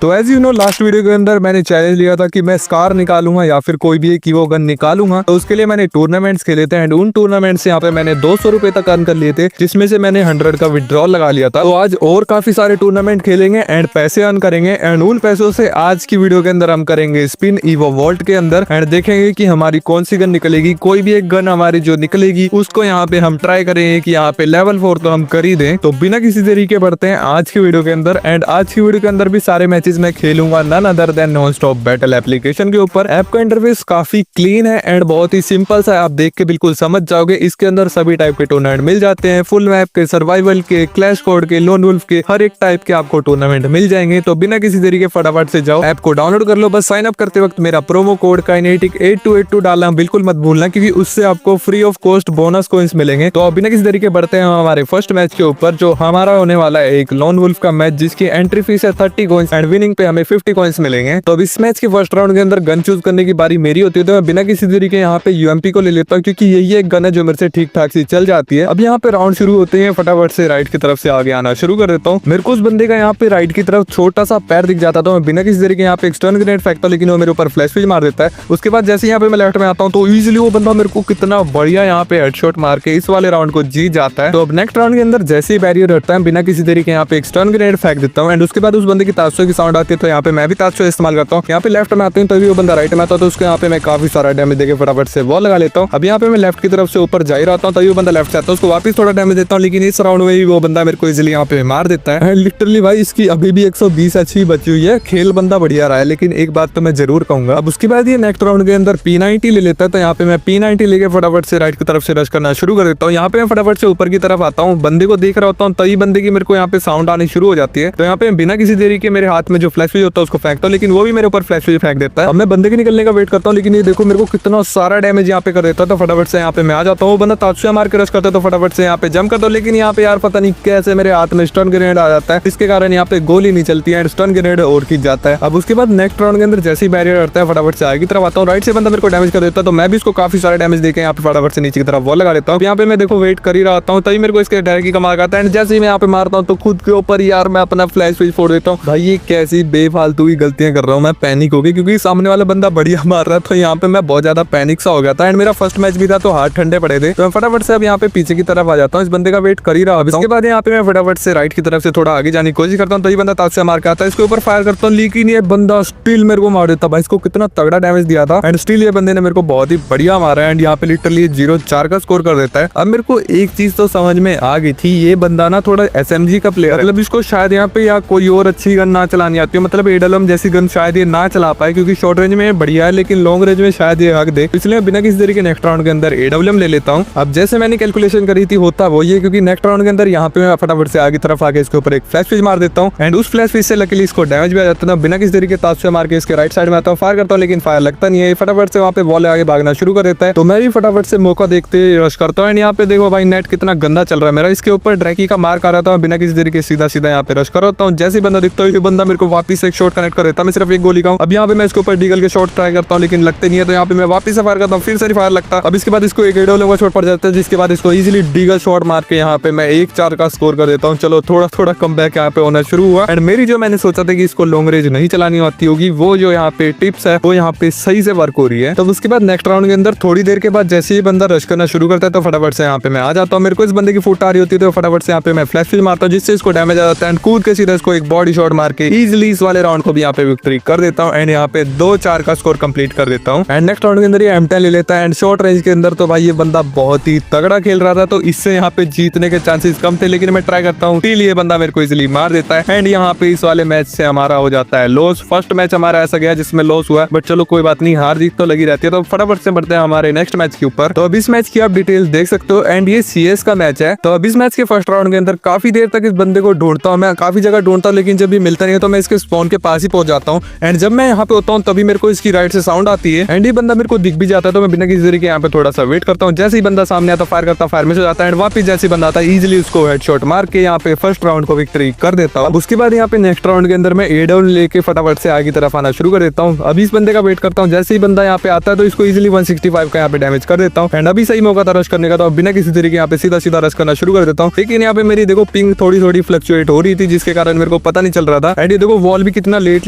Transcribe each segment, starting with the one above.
तो as you know last video के अंदर मैंने चैलेंज लिया था कि मैं स्कार निकालूंगा या फिर कोई भी एक ईवो गन निकालूंगा। तो उसके लिए मैंने टूर्नामेंट्स खेले थे एंड उन टूर्नामेंट से यहाँ पे मैंने 200 रुपए तक अर्न कर लिए थे, जिसमें से मैंने 100 का विड्रॉल लगा लिया था। तो आज और काफी सारे टूर्नामेंट खेलेंगे एंड पैसे अर्न करेंगे एंड उन पैसों से आज की वीडियो के अंदर हम करेंगे स्पिन ईवो वॉल्ट के अंदर एंड देखेंगे कि हमारी कौन सी गन निकलेगी। कोई भी एक गन हमारी जो निकलेगी उसको यहाँ पे हम ट्राई करेंगे कि यहाँ पे लेवल 4 तो हम कर ही दें। तो बिना किसी तरीके बढ़ते हैं आज की वीडियो के अंदर एंड आज की वीडियो के अंदर भी सारे मैचेस मैं खेलूंगा none other than non stop battle application के ऊपर। ऐप का इंटरफेस काफी क्लीन है एंड बहुत ही सिंपल सा है, आप देख के बिल्कुल समझ जाओगे। इसके अंदर सभी टाइप के टूर्नामेंट मिल जाते हैं, फुल मैप के, सर्वाइवल के, क्लैश कोड के, लोन वुल्फ के, हर एक टाइप के आपको टूर्नामेंट मिल जाएंगे। तो बिना किसी तरीके फटाफट से जाओ ऐप को डाउनलोड कर लो। बस साइन अप करते वक्त मेरा प्रोमो कोड काइनेटिक 8282 डालना बिल्कुल मत भूलना, क्योंकि उससे आपको free of cost bonus coins मिलेंगे। तो बिना किसी तरीके बढ़ते हैं हमारे फर्स्ट मैच के ऊपर, जो हमारा होने वाला है एक लोन वुल्फ का मैच, जिसकी एंट्री फीस है 30 कॉइंस एंड विनिंग पे हमें 50 कॉइंस मिलेंगे। तो अब इस मैच के फर्स्ट राउंड के अंदर गन चूज करने की बारी मेरी होती है। तो मैं बिना किसी तरीके यहाँ पे यूएमपी को ले लेता हूँ, क्योंकि यही एक गन है जो मेरे से ठीक ठाक सी चल जाती है। अब यहाँ पे राउंड शुरू होते हैं, फटाफट से राइट की तरफ से आगे आना शुरू कर देता हूँ। मेरे को उस बंदे का यहाँ पे राइट की तरफ छोटा सा पैर दिख जाता, तो मैं बिना किसी तरीके यहाँ पे एक्सटर्न ग्रेनेड फेंकता हूं, लेकिन वो मेरे ऊपर फ्लैश फ्यूज मार देता है। उसके बाद जैसे यहाँ पे मैं लेफ्ट में आता हूँ तो इजीली वो बंदा मेरे को कितना बढ़िया यहाँ पे हेडशॉट मार के इस वाले राउंड को जीत जाता है। तो अब नेक्स्ट राउंड के अंदर जैसे ही बैरियर हटता है, बिना किसी तरीके यहाँ पे एक्सटर्न ग्रेनेड फेंक देता हूँ एंड उसके बाद उस बंदे की ताशो की साउंड आती है, तो यहाँ पे मैं भी ताशो इस्तेमाल करता हूँ। यहाँ पे लेफ्ट में आते हैं तभी वो बंदा राइट में आता है, तो उसके यहाँ पे मैं काफी सारा डैमेज देके फटाफट से वॉल लगा लेता हूँ। अब यहाँ पे मैं लेफ्ट की तरफ से ऊपर जा ही रहता हूँ, तभी वो बंदा लेफ्ट से आता है, उसको वापस थोड़ा डैमेज देता हूँ, लेकिन इस राउंड में भी वो बंदा मेरे को इजीली यहाँ पे मार देता है। लिटरली भाई इसकी अभी भी 120 अच्छी बची हुई है, खेल बंदा बढ़िया रहा है। लेकिन एक बात तो मैं जरूर कहूंगा, अब उसके बाद ये नेक्स्ट राउंड के अंदर P90 ले लेता है, तो यहाँ पे मैं P90 लेके फटाफट से राइट की तरफ से रश करना शुरू कर देता हूँ। यहाँ पे मैं फटाफट से ऊपर की तरफ आता हूँ, बंदे को देख रहा होता हूँ, तभी बंदे की मेरे को यहाँ पे साउंड आनी शुरू हो जाती है। तो यहाँ पे बिना किसी देरी के मेरे हाथ में जो फ्लैश फ्यूज होता है उसको फेंकता हूँ, लेकिन वो भी मेरे ऊपर फ्लैश फ्यूज फेंक देता है। अब मैं बंदे के निकलने का वेट करता हूँ, लेकिन ये देखो मेरे को कितना सारा डैमेज यहाँ पे कर देता है। तो फटाफट से यहाँ पे मैं आ जाता हूँ, वो बंदा ताशुया मार के रश करता है, तो फटाफट से यहाँ पे जंप करता हूँ, लेकिन यहाँ पे यार पता नहीं कैसे मेरे हाथ में स्टन ग्रेनेड आ जाता है, इसके कारण यहाँ पे गोली नहीं चलती है, स्टन ग्रेनेड और खींच जाता है। अब उसके बाद नेक्स्ट राउंड के अंदर जैसे ही बैरियर हटता है, फटाफट से आगे की तरफ आता हूँ, राइट से बंदा मेरे को डैमेज कर देता है, तो मैं भी इसको काफी सारा डैमेज देके यहाँ पे फटाफट से नीचे की तरफ वॉल लगा लेता हूँ। यहाँ पे मैं देखो वेट कर ही रहा हूँ, तभी मेरे को इसके डायरेक्ट की कमाल आता है एंड जैसे ही मैं यहाँ पे मारता हूँ तो खुद के ऊपर यार मैं अपना फ्लैश फ्यूज फोड़ देता हूँ। भाई ये कैसी बेफालतू की गलतियां कर रहा हूँ, मैं पैनिक हो गई क्योंकि सामने वाला बंदा बढ़िया मार रहा था। यहाँ पे मैं बहुत ज्यादा पैनिक सा हो गया था एंड मेरा फर्स्ट मैच भी था, तो हाथ ठंडे पड़े थे। तो मैं फटाफट से अब यहाँ पे पीछे की तरफ आ जाता हूँ, इस बंदे का वेट कर ही रहा हूँ। इसके बाद यहाँ पे मैं फटाफट से राइट की तरफ से थोड़ा आगे जाने की कोशिश करता हूँ, तो ये बंदा ताश से मार के आता है, इसके ऊपर फायर करता हूँ, लेकिन ये बंदा स्टिल मेरे को मार देता। भाई इसको कितना तगड़ा डैमेज दिया था एंड स्टिल ये बंदे ने मेरे को बहुत ही बढ़िया मारा एंड यहाँ पे लिटरली 0-4 का स्कोर कर देता है। अब मेरे को एक चीज तो समझ में आ गई थी, ये बंदा ना थोड़ा SMG का प्लेयर, मतलब इसको शायद यहाँ पे या कोई और अच्छी गन ना चलानी आती है, मतलब एडलम जैसी गन शायद ये ना चला पाए, क्योंकि शॉर्ट रेंज में बढ़िया है लेकिन लॉन्ग रेंज में शायद ये हक दे। इसलिए बिना किसी तरीके नेक्स्ट राउंड के अंदर AWM ले लेता हूँ। अब जैसे मैंने कैलकुलेशन करी थी होता वो ये, क्योंकि नेक्स्ट राउंड के अंदर यहाँ पे मैं फटाफट से आगे तरफ आके इसके ऊपर एक फ्लैश फ्यूज मार देता हूँ एंड उस फ्लैश फ्यूज से लकीली इसको डैमेज भी आ जाता है। बिना किसी तरीके ताश से मार के इसके राइट साइड में आता हूँ, फायर करता हूँ, लेकिन फायर लगता नहीं है, फटाफट से वहाँ पे बॉल आगे भागना शुरू कर देता है। तो मैं भी फटाफट से मौका देखते रश करता हूँ एंड यहाँ पे देखो भाई नेट कितना गंदा चल रहा है मेरा, इसके ऊपर ड्रैकी का मार्क आ रहा था। बिना किसी तरीके सीधा सीधा यहाँ पे रश कर होता हूँ, जैसे बंदा दिखता है बंदा मेरे को वापस एक शॉट कनेक्ट कर देता है, मैं सिर्फ एक गोली का हूँ। अब यहाँ पे मैं इसके ऊपर डीगल के शॉट ट्राई करता हूँ, लेकिन लगते नहीं है, तो यहाँ पे मैं वापस से फायर करता हूँ, फिर से फायर लगता है। अब इसके बाद इसको एक AWM का शॉट पड़ जाता है, जिसके बाद इसको इजीली डीगल शॉट मार के यहाँ पे मैं 1-4 का स्कोर कर देता हूँ। चलो थोड़ा थोड़ा कमबैक यहाँ पे होना शुरू हुआ एंड मेरी जो मैंने सोचा था कि इसको लॉन्ग रेंज नहीं चलानी आती होगी, वो जो यहाँ पे टिप्स है वो यहाँ पे सही से वर्क हो रही है। तो उसके बाद नेक्स्ट राउंड के अंदर थोड़ी देर के बाद जैसे ही बंदा रश करना शुरू करता है, तो फटाफट से यहाँ पे मैं आ जाता हूँ। मेरे को इस बंदे की फुट आ रही होती है, तो फटाफट से यहाँ पे मैं फ्लैश फ्यूज मारता हूँ, जिससे इसको डैमेज आ जाता है एंड कूद के सीधा इसको एक बॉडी शॉट मार के इजीली इस वाले राउंड को भी यहाँ पे विक्ट्री कर देता हूँ एंड यहाँ पे 2-4 का स्कोर कंप्लीट कर देता हूँ। एंड नेक्स्ट राउंड के अंदर ये M10 ले लेता है एंड शॉर्ट रेंज के अंदर तो भाई ये बंदा बहुत ही तगड़ा खेल रहा था, तो इससे यहाँ पे जीतने के चांसेस कम थे, लेकिन मैं ट्राई करता हूँ, ये बंदा मेरे को इजीली मार देता है एंड यहाँ पे इस वाले मैच से हमारा हो जाता है लॉस। फर्स्ट मैच हमारा ऐसा गया जिसमें लॉस हुआ, बट चलो कोई बात नहीं, हार जीत तो लगी रहती है। तो फटाफट से बढ़ते हैं हमारे नेक्स्ट मैच के ऊपर। तो अब इस मैच की आप डिटेल्स देख सकते हो एंड ये CS का मैच है। तो अब इस मैच के फर्स्ट राउंड के अंदर काफी देर तक इस बंदे को ढूंढता हूँ, मैं काफी जगह ढूंढता हूँ, लेकिन जब भी मिलता नहीं है तो मैं इसके स्पॉन के पास ही पहुंच जाता हूँ एंड जब मैं यहाँ पे होता हूँ तभी मेरे को इसकी राइट से साउंड आती है एंड ये बंदा मेरे को दिख भी जाता है। तो मैं बिना किसी तरीके यहाँ पे थोड़ा सा वेट करता हूँ, जैसे ही बंदा सामने आता फायर करता, फायर मिस हो जाता है एंड वापस जैसे ही बंदा आता है इजीली उसको हेडशॉट मार के यहाँ पे फर्स्ट राउंड को विक्ट्री कर देता हूँ। उसके बाद यहाँ पे नेक्स्ट राउंड के अंदर मैं AWM लेके फटाफट से आगे तरफ आना शुरू कर देता हूँ। अभी इस बंदे का वेट करता हूँ, जैसे ही बंदा यहाँ पे आता है तो इसको इजीली 165 का यहाँ पे डैमेज कर देता हूँ एंड अभी सही मौका था रश करने का, तो बिना किसी तरीके यहाँ पे सीधा सीधा रश करना शुरू कर देता हूँ। लेकिन यहाँ पे मेरी देखो पिंग थोड़ी फ्लक्चुएट हो रही थी, जिसके कारण मेरे को पता नहीं चल रहा था एंड ये देखो देखो वॉल भी कितना लेट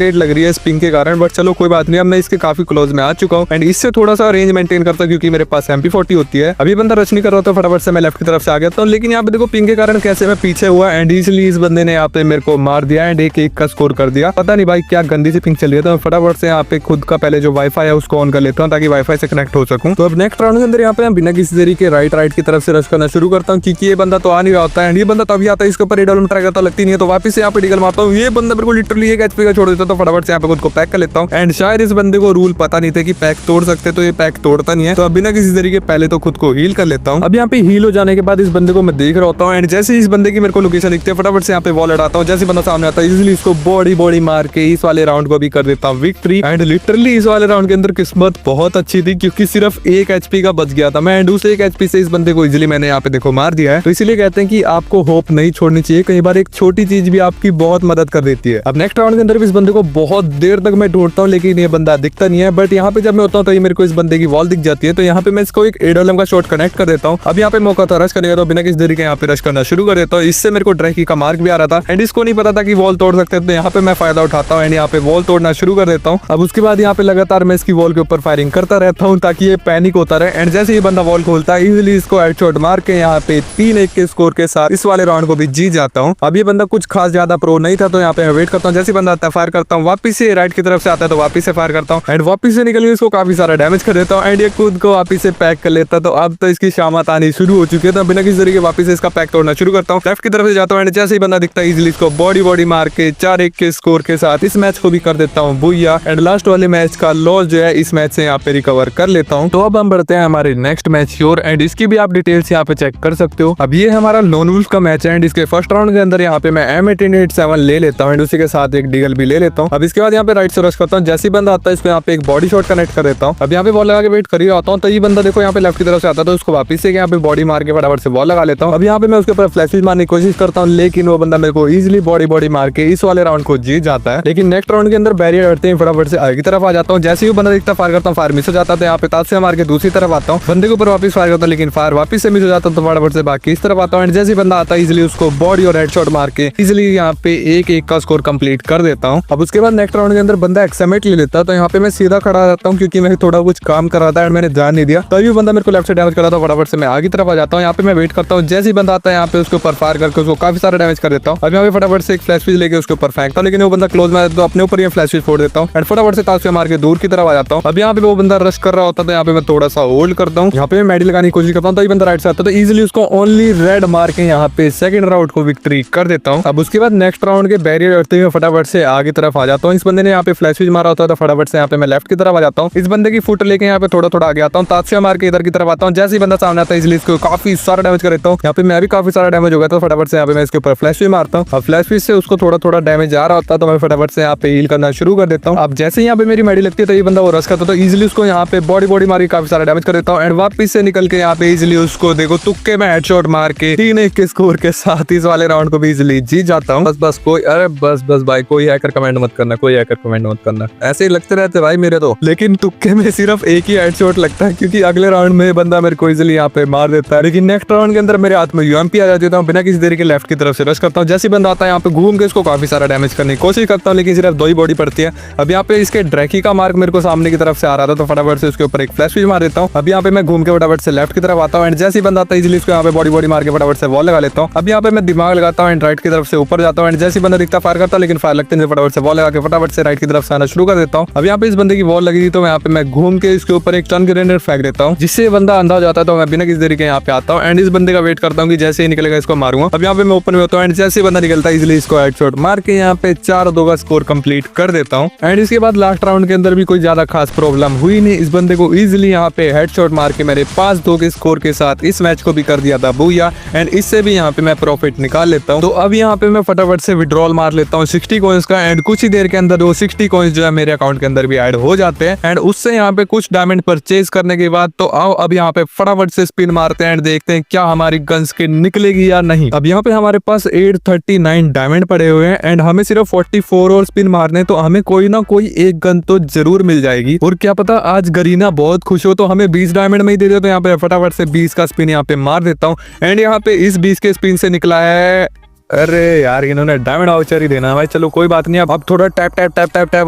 लग रही है स्पिंग के कारण, बट चलो कोई बात नहीं, अब मैं इसके काफी क्लोज में आ चुका हूँ एंड इससे थोड़ा सा रेंज मेंटेन करता हूँ क्योंकि मेरे पास MP40 होती है। अभी बंदा रश नहीं कर रहा था, फटाफट से मैं लेफ्ट की तरफ से आ गया था, लेकिन यहाँ पे देखो पिंग के कारण कैसे मैं पीछे हुआ एंड इजिली इस बंदे ने यहाँ पे मेरे को मार दिया एंड एक का स्कोर कर दिया। पता नहीं भाई क्या गंदी सी पिंग चल रही है, तो मैं फटाफट से यहाँ पे खुद का पहले जो वाईफाई है उसको ऑन कर लेता हूँ ताकि वाईफाई से कनेक्ट हो सकूं। तो अब नेक्स्ट राउंड के अंदर यहाँ पे बिना किसी देरी के राइट की तरफ से रश करना शुरू करता हूँ क्योंकि ये बंदा तो आ नहीं रहा होता है एंड ये बंदा तभी आता है इसके ऊपर एडल में ट्राई करता लगती नहीं है, तो वापस से यहाँ पे डिगल मारता हूँ। ये बंदा मेरे को लिटरली एक HP का छोड़ देता, तो फटाफट से यहाँ पे खुद को पैक कर लेता हूँ एंड शायद इस बंदे को रूल पता नहीं थे कि पैक तोड़ सकते, तो ये पैक तोड़ता नहीं है। तो अब बिना किसी तरीके पहले तो खुद को हील कर लेता हूँ। अब यहाँ पे हील हो जाने के बाद इस बंदे को मैं देख रहा होता हूँ एंड जैसे इस बंदे की मेरे को लोकेशन दिखती है, फटाफट से यहाँ पे वॉल हटाता हूँ। जैसे बंदा सामने आता है इजीली इसको बॉडी मार के इस वाले राउंड को भी कर देता हूँ विक्ट्री। एंड लिटरली इस वाले राउंड के अंदर किस्मत बहुत अच्छी थी क्योंकि सिर्फ एक HP का बच गया था मैं, दूसरे एक HP से इस बंदे को इजीली मैंने यहाँ पे देखो मार दिया है। तो इसीलिए कहते हैं कि आपको होप नहीं छोड़नी चाहिए, कई बार एक छोटी चीज भी आपकी बहुत मदद कर देती है। अब नेक्स्ट राउंड के अंदर भी इस बंदे को बहुत देर तक मैं ढूंढता हूँ लेकिन ये बंदा दिखता नहीं है, बट यहाँ पे जब मैं होता हूँ तो मेरे को इस बंदे की वॉल दिख जाती है, तो यहाँ पे मैं इसको एक एडोलम का शॉट कनेक्ट कर देता हूँ। अब यहाँ पे मौका था रश करेगा, तो बिना किसी देरी के यहाँ पे रश करना शुरू कर देता हूँ। इससे मेरे को ड्रैकी का मार्क भी आ रहा था एंड इसको नहीं पता था कि वॉल तोड़ सकते, तो यहाँ पे मैं फायदा उठाता हूँ एंड यहाँ पे वॉल तोड़ना शुरू कर देता हूँ। अब उसके बाद यहाँ पे लगातार मैं इसकी वॉल के ऊपर फायरिंग करता रहता हूँ ताकि ये पैनिक होता रहे एंड जैसे ये बंदा वॉल खोलता है इजीली इसको हेडशॉट मार के यहाँ पे 3-1 के स्कोर के साथ इस वाले राउंड को भी जीत जाता हूँ। अब ये बंदा कुछ खास ज्यादा प्रो नहीं था, तो यहाँ पे मैं वेट करता हूँ। जैसे बंदा आता है फायर करता हूँ, वापस से राइट की तरफ से आता है तो वापस से फायर करता हूँ एंड वापस से निकल के इसको काफी सारा डैमेज कर देता हूँ एंड ये खुद को वापस से पैक कर लेता है। तो अब तो इसकी शामत आनी शुरू हो चुकी है, तो बिना किसी तरीके वापस से इसका पैक तोड़ना शुरू करता हूँ। लेफ्ट की तरफ से जाता हूँ एंड जैसे ही बंदा दिखता है इजीली इसको बॉडी मार के 4-1 के स्कोर के साथ इस मैच को भी कर देता हूँ बुया एंड लास्ट वाले मैच का लॉस जो है इस मैच से यहाँ पे रिकवर कर लेता हूँ। तो अब हम बढ़ते हैं हमारे नेक्स्ट मैच श्योर एंड इसकी भी आप डिटेल्स यहाँ पे चेक कर सकते हो। अब ये हमारा लोन वुल्फ का मैच है एंड इसके फर्स्ट राउंड के अंदर यहाँ पे मैं M1887 ले लेता हूँ एंड उसी के साथ एक डिगल भी ले लेता हूँ। अब इसके बाद यहाँ पे राइट से रश करता हूँ, जैसे ही बंदा आता है इसको यहाँ पे एक बॉडी शॉट कनेक्ट कर देता हूँ। अब यहाँ पे बॉल लगा के वेट कर ही आता हूँ, तो ये बंदा देखो यहाँ पे लेफ्ट की तरफ से आता है तो उसको वापस से यहाँ पे बॉडी मार के फटाफट से बॉल लगा लेता हूँ। अब यहाँ पे मैं उसके ऊपर फ्लैशेस मारने की कोशिश करता हूँ लेकिन वो बंदा मेरे को इजिली बॉडी मार के इस वाले राउंड को जीत जाता है। लेकिन नेक्स्ट राउंड के अंदर बैरियर हटते हैं, फटाफट से आगे की तरफ आ जाता हूँ। जैसे ही बंदा दिखता फायर करता हूँ, फायर मिस हो जाता है, यहाँ पे ताज से मार के दूसरी तरफ आता हूँ, बंदे के ऊपर वापस फायर करता हूँ लेकिन फायर वापस से मिस हो जाता है, तो फटाफट से बाकी इस तरफ आता हूँ एंड जैसे बंदा आता है इजिली उसको बॉडी और हेडशॉट मार के इजिली यहाँ पे 1-1 का स्कोर कंप्लीट कर देता हूँ। अब उसके बाद नेक्स्ट राउंड के अंदर बंदा एक्समेट ले लेता है, तो यहाँ पे मैं सीधा खड़ा रहता हूँ क्योंकि मैं थोड़ा कुछ काम कर रहा था एंड मैंने ध्यान नहीं दिया, तभी बंदा मेरे को लेफ्ट से डैमेज कर रहा था। फटाफट से मैं आगे तरफ आ जाता हूँ, यहाँ पे मैं वेट करता हूँ। जैसे ही बंदा आता है यहाँ पे उसके ऊपर फायर करके उसको काफी सारा डैमेज कर देता हूँ। अब यहाँ पे फटाफट से एक फ्लैश पीस लेके उसके ऊपर फेंकता हूँ लेकिन वो बंदा क्लोज में तो अपने ऊपर ये फ्लैश पीस फोड़ देता हूँ एंड फटाफट से ताज पे मार के दूर की तरफ आ जाता हूँ। अब यहाँ पे वो बंदा रश कर रहा होता है, तो यहाँ पे मैं थोड़ा सा होल्ड करता हूँ, यहाँ पे मैं मेडी लगाने की कोशिश करता हूँ, तो ये बंदा राइट से आता है तो इजीली उसको ओनली रेड मार के यहाँ पे सेकंड राउंड को विक्ट्री कर देता हूँ। अब उसके बाद नेक्स्ट राउंड के बैरियर हटते हुए फटाफट से आगे तरफ आ जाता हूँ। इस बंदे ने यहाँ पे फ्लैश पीस मारा होता है, तो फटाफट से यहाँ पे मैं लेफ्ट की तरफ आ जाता हूँ। इस बंदे की फुट लेके यहाँ पे थोड़ा आगे आता हूँ, ताज से मार के इधर की तरफ आता हूँ। जैसे ही बंदा सामने आता है इजीली इसको काफी सारा डैमेज कर देता हूँ। यहाँ पे मैं भी काफी सारा डैमेज हो गया, तो फटाफट से यहाँ पे मैं इसके ऊपर फ्लैश भी मारता हूँ। अब फ्लैश पीस से उसको थोड़ा डैमेज आ रहा होता है, तो मैं फटाफट से यहाँ पे हील करना शुरू कर देता हूँ। अब जैसे यहाँ पे मेरी मेडी लगती है तो ये बंदा वो रश करता है, तो इजीली उसको यहाँ पे बॉडी मार के काफी सारा डैमेज कर देता हूँ एंड वापस से निकल के यहाँ पे इजीली उसको देखो तुक्के में हेडशॉट मार के 3-1 के स्कोर के साथ इस वाले राउंड को भी इजीली जीत जाता हूँ। बस कोई बस भाई कोई हैकर कमेंट मत करना, कोई हैकर कमेंट मत करना, ऐसे ही लगते रहते भाई मेरे तो। लेकिन तुक्के में सिर्फ एक ही हेडशॉट लगता है क्योंकि अगले राउंड में बंदा मेरे को इजीली यहाँ पे मार देता है। लेकिन नेक्स्ट राउंड के अंदर मेरे हाथ में UMP आ जाती है, बिना किसी देरी के लेफ्ट की तरफ से रश करता हूँ। जैसे बंदा आता है यहाँ पे घूम के इसको काफी सारा डैमेज करने की कोशिश करता हूँ लेकिन सिर्फ 2 ही बॉडी पड़ती है। अब यहाँ पे इसके ड्रैकी का मार्क मेरे को सामने की तरफ से आ रहा था, तो फटाफट से उसके ऊपर एक फ्लैश भी मार देता हूँ। अब यहाँ पे मैं घूम के फटाफट से लेफ्ट की तरफ आता हूँ एंड जैसे ही बंदा आता है इजीली इसको यहाँ पे बॉडी मार के फटाफट से वॉल लगा लेता हूँ। अब यहाँ पे मैं दिमाग लगाता हूँ एंड राइट की तरफ से ऊपर जाता हूँ एंड जैसे बंदा दिखता फायर करता है लेकिन फायर लगते नहीं, फटाफट से वॉल लगा के फटाफट से राइट की तरफ से आना शुरू कर देता हूँ। अब यहाँ पे इस बंदे की वॉल लगी थी, तो यहाँ पे मैं घूम के इसके ऊपर एक टर्न ग्रेनेड फेंक देता हूँ, जिससे बंदा अंधा हो जाता है। तो मैं बिना किसी देरी के यहाँ पे आता हूँ एंड इस बंदे का वेट करता हूँ कि जैसे ही निकलेगा इसको मारूंगा। अब यहाँ पे मैं ओपन में होता हूँ एंड जैसे बंदा निकलता है इजीली इसको हेडशॉट मार के यहाँ पे 4-2 का स्कोर कंप्लीट कर देता हूँ। एंड इसके बाद लास्ट राउंड के अंदर भी कोई ज्यादा खास प्रॉब्लम हुई नहीं, इस बंदे को इजीली यहाँ पे हेडशॉट मार के मेरे 5-2 के स्कोर के साथ इस मैच को भी कर दिया था बूया एंड इससे भी यहाँ पे मैं प्रॉफिट निकाल लेता हूँ। तो अब यहाँ पे मैं फटाफट से विड्रॉल मार लेता हूँ 60 कॉइंस का एंड कुछ ही देर के अंदर वो 60 कॉइंस जो है मेरे अकाउंट के अंदर भी ऐड हो जाते हैं एंड उससे यहाँ पे कुछ डायमंड परचेज करने के बाद तो आओ अब यहाँ पे फटाफट से स्पिन मारते हैं एंड देखते हैं क्या हमारी गन स्किन निकलेगी या नहीं। अब यहाँ पे हमारे पास 839 डायमंड पड़े हुए हैं एंड हमें सिर्फ 44 और स्पिन मारने, तो हमें कोई ना कोई एक गन तो जरूर मिल जाएगी। और क्या पता आज गरीना बहुत खुश हो तो हमें 20 डायमंड में ही दे दे, तो यहाँ पे फटाफट से 20 का स्पिन यहाँ पे मार देता हूँ एंड यहाँ पे इस 20 के स्पिन से निकला है अरे यार इन्होंने डायमंड वाउचर ही देना है भाई। चलो कोई बात नहीं, अब थोड़ा tap tap tap tap tap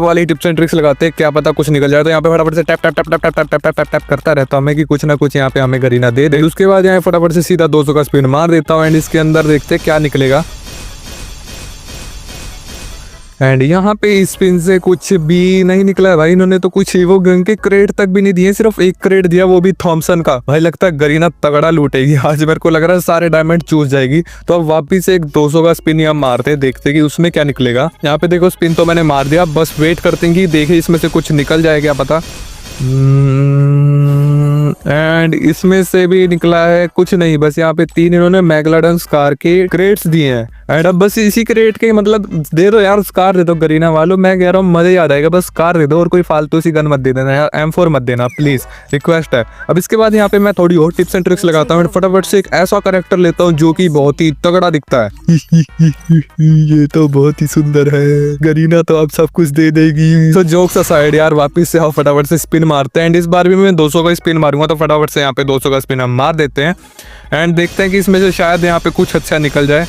वाली टिप्स एंड ट्रिक्स लगाते हैं, क्या पता कुछ निकल जाए। तो यहाँ पे फटाफट से tap tap tap tap tap tap tap tap tap करता रहता हूँ मैं कि कुछ ना कुछ यहाँ पे हमें गरीना दे दे। उसके बाद यहाँ फटाफट से सीधा 200 का स्पिन मार देता हूँ एंड इसके अंदर देखते हैं क्या निकलेगा। एंड यहाँ पे स्पिन से कुछ भी नहीं निकला है भाई। इन्होंने तो कुछ ईवो गन के क्रेड तक भी नहीं दिए, सिर्फ एक क्रेड दिया, वो भी थॉमसन का। भाई लगता है गरीना तगड़ा लूटेगी आज, मेरे को लग रहा है सारे डायमंड चूस जाएगी। तो अब वापिस एक 200 का स्पिन यहाँ मारते हैं, देखते हैं कि उसमें क्या निकलेगा। यहाँ पे देखो स्पिन तो मैंने मार दिया, बस वेट करते हैं कि देखे इसमें से कुछ निकल जाए क्या पता। एंड इसमें से भी निकला है कुछ नहीं, बस यहाँ पे 3 इन्होंने मैगलाडन स्कार के क्रेट्स दिए हैं। एंड अब बस इसी क्रेट के मतलब दे दो यार, स्कार दे दो गरीना वालों, मैं कह रहा हूँ मजा याद आएगा। बस स्कार दे दो और कोई फालतू सी गन मत दे देना यार, M4 मत देना प्लीज, रिक्वेस्ट है। अब इसके बाद यहाँ पे मैं थोड़ी और टिप्स एंड ट्रिक्स लगाता हूँ। फटाफट से एक ऐसा कैरेक्टर लेता हूँ जो कि बहुत ही तगड़ा दिखता है। ये तो बहुत ही सुंदर है, गरीना तो अब सब कुछ दे देगी। तो जोक्स असाइड यार, वापिस से फटाफट से स्पिन मारते हैं। एंड इस बार भी मैं 200 का स्पिन मारूंगा, तो फटाफट से यहाँ पे 200 का स्पिन हम मार देते हैं। एंड देखते हैं कि इसमें से शायद यहाँ पे कुछ अच्छा निकल जाए।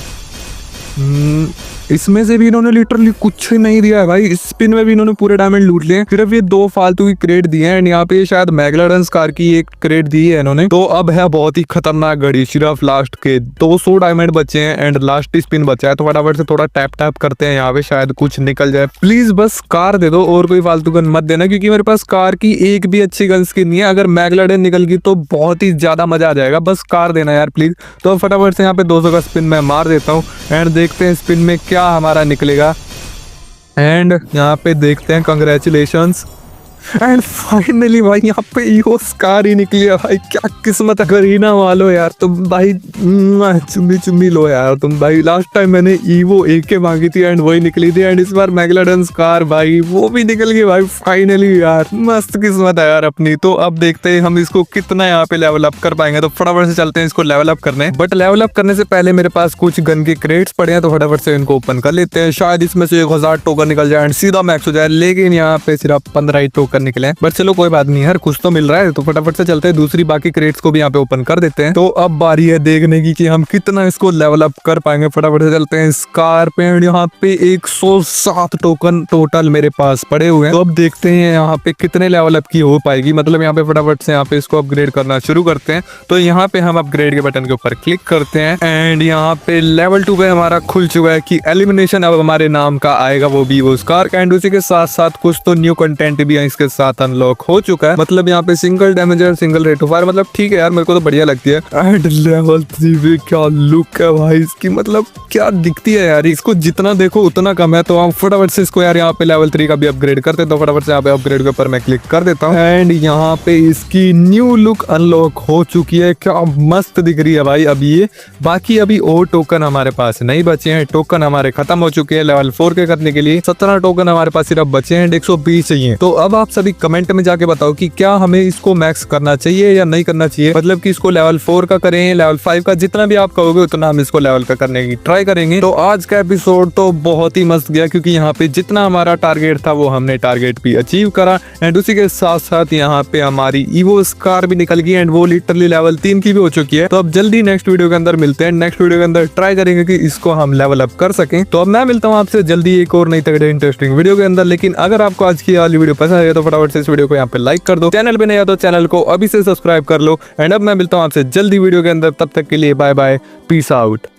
इसमें से भी इन्होंने लिटरली कुछ नहीं दिया है भाई। इस स्पिन में भी इन्होंने पूरे डायमंड लूट लिए, सिर्फ ये 2 फालतू की क्रेट दिए हैं। एंड यहाँ पे शायद मैगलाडन स्कार की एक क्रेट दी है इन्होंने। तो अब है बहुत ही खतरनाक घड़ी, सिर्फ लास्ट के 200 डायमंड बचे हैं एंड लास्ट स्पिन बचा है। तो फटाफट से थोड़ा टैप टैप करते हैं, यहाँ पे शायद कुछ निकल जाए। प्लीज बस कार दे दो और कोई फालतू गन मत देना, क्योंकि मेरे पास कार की एक भी अच्छी गन स्किन नहीं है। अगर मैगलाडन निकल गई तो बहुत ही ज्यादा मजा आ जाएगा, बस कार देना यार प्लीज। तो फटाफट से यहाँ पे 200 का स्पिन मैं मार देता हूँ एंड देखते हैं स्पिन में क्या हमारा निकलेगा। एंड यहाँ पे देखते हैं, कंग्रेचुलेशंस। एंड फाइनली भाई यहाँ पे ईवो स्कार ही निकली है भाई, क्या किस्मत है गरीना वालों यार। तुम भाई चुम्मी चुम्मी लो यार तुम भाई। लास्ट टाइम मैंने ईवो AK मांगी थी एंड वही निकली थी, एंड इस बार मैगलाडन स्कार भाई वो भी निकल गई भाई फाइनली यार। मस्त किस्मत है यार अपनी। तो अब देखते हैं हम इसको कितना यहाँ पे लेवल अप कर पाएंगे। तो फटाफट से चलते हैं इसको लेवल अप करने, बट लेवल अप करने से पहले मेरे पास कुछ गन के क्रेट्स पड़े हैं, तो फटाफट से इनको ओपन कर लेते हैं। शायद इसमें से 1000 टोकन निकल जाए एंड सीधा मैक्स हो जाए, लेकिन यहाँ पे सिर्फ 15 ही टोकन निकले। बट चलो कोई बात नहीं यार, कुछ तो मिल रहा है। तो फटाफट से चलते हैं, दूसरी बाकी क्रेट्स को भी यहाँ पे ओपन कर देते हैं। तो अब बारी है देखने की कि हम कितना इसको लेवल अप कर पाएंगे। फटाफट से चलते हैं स्कार पे। यहाँ पे 107 टोकन टोटल मेरे पास पड़े हुए हैं। तो अब देखते हैं यहाँ पे कितने लेवल अप की हो पाएगी। मतलब यहाँ पे फटाफट से यहाँ पे इसको अपग्रेड करना शुरू करते हैं। तो यहाँ पे हम अपग्रेड के बटन के ऊपर क्लिक करते हैं एंड यहाँ पे लेवल 2 पे हमारा खुल चुका है कि एलिमिनेशन अब हमारे नाम का आएगा, वो भी वो स्कार। एंड उसी के साथ साथ कुछ तो न्यू कंटेंट भी है इसके साथ अनलॉक हो चुका है। मतलब यहाँ पे single damager, single rate of fire, मतलब ठीक है यार, मेरे को तो बढ़िया लगती है। एंड लेवल 3 पे क्या लुक है भाई इसकी, मतलब क्या दिखती है यार। इसको जितना देखो उतना कम है। तो हम फटाफट से इसको यार यहाँ पे लेवल 3 का भी अपग्रेड करते हैं। तो फटाफट से यहाँ पे अपग्रेड के ऊपर मैं क्लिक कर देता हूँ एंड यहाँ पे इसकी न्यू लुक अनलॉक हो चुकी है। क्या मस्त दिख रही है भाई अब ये। बाकी अभी और टोकन हमारे पास नहीं बचे हैं, टोकन हमारे खत्म हो चुके हैं। लेवल 4 के करने के लिए 17 टोकन हमारे पास सिर्फ बचे हैं, 120 चाहिए। तो अब आप सभी कमेंट में जाके बताओ कि क्या हमें इसको मैक्स करना चाहिए या नहीं करना चाहिए। मतलब कि इसको लेवल 4 का करें, लेवल 5 का, जितना भी आप कहोगे उतना हम इसको लेवल का करने की ट्राई करेंगे। तो आज का एपिसोड तो बहुत ही मस्त गया, क्योंकि यहाँ पे जितना हमारा टारगेट था वो हमने टारगेट भी अचीव करा। एंड उसी के साथ साथ यहाँ पे हमारी ईवो स्कार भी निकल गई एंड वो लिटरली लेवल 3 की भी हो चुकी है। तो अब जल्दी नेक्स्ट वीडियो के अंदर मिलते हैं। नेक्स्ट वीडियो के अंदर ट्राई करेंगे कि इसको हम लेवल अप कर सकें। तो अब मैं मिलता हूँ आपसे जल्दी एक और नई तगड़े इंटरेस्टिंग वीडियो के अंदर। लेकिन अगर आपको आज की वाली वीडियो पसंद है तो फटाफट से इस वीडियो को यहाँ पे लाइक कर दो। चैनल पे नहीं है तो चैनल को अभी से सब्सक्राइब कर लो। एंड अब मैं मिलता हूँ आपसे जल्दी वीडियो के अंदर, तब तक के लिए बाय बाय, पीस आउट।